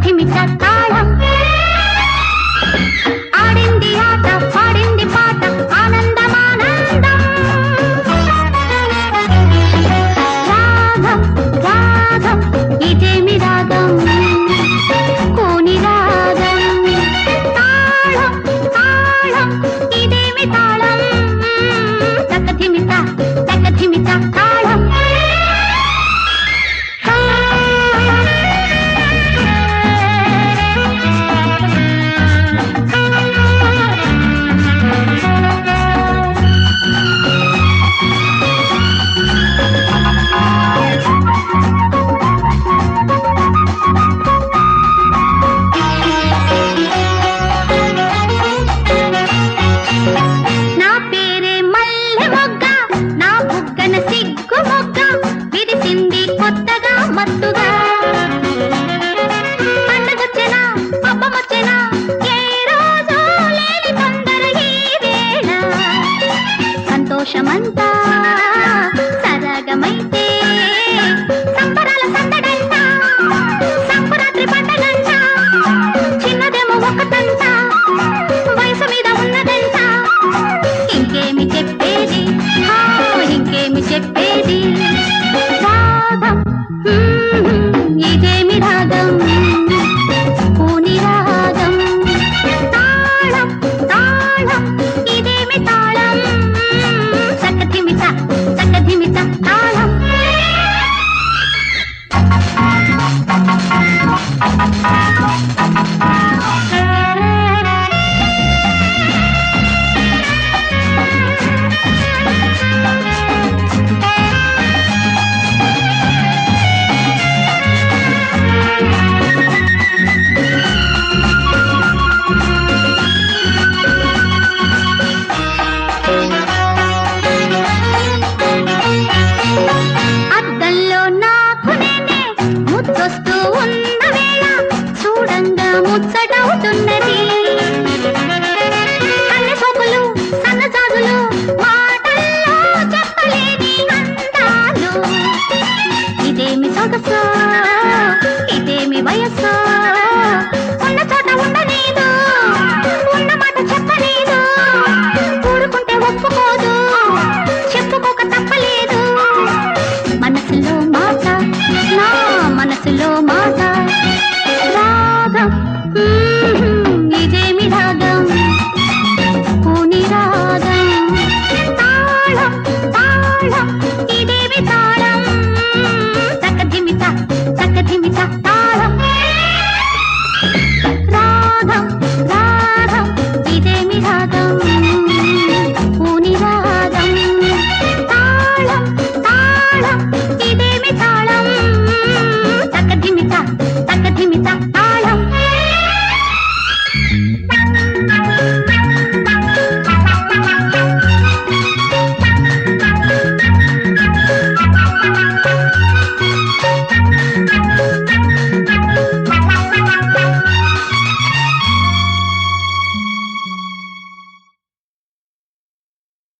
చక్కధిమిత తాళం ఆడింది ఆట పాడింది పాట ఆనందమానందం రాగం రాగం ఇదేమి రాగం కోని రాగం తాళం తాళం ఇదేమి తాళం చక్కధిమిత చక్కధిమిత తాళం కొత్తగా మత్తుగా పండగొచ్చెనా పబ్బమొచ్చెనా ఏ రోజు లేని తొందర ఈ వేళ సంతోషమంతా సరగమైతే సంబరాల సందడంట సంకురాత్రి పండగంట చిన్నదేమో ఒకటంట వయసు మీద ఉన్నదంట ఇంకేమి చెప్పేది ఇంకేమి చెప్పేది ఇదేమి రాగం పూని రాగం తాళం తాళం ఇదేమి తాళం చక్కధిమిత చక్కధిమిత తాళం ముద్దొస్తూ ఉన్న వేళ చూడంగా ముచ్చటవుతున్నది కన్నె సోకులు సన్నజాజులు మాటల్లో చెప్పలేని అందాలు ఇదేమి సొగసో ఇదేమి వయసో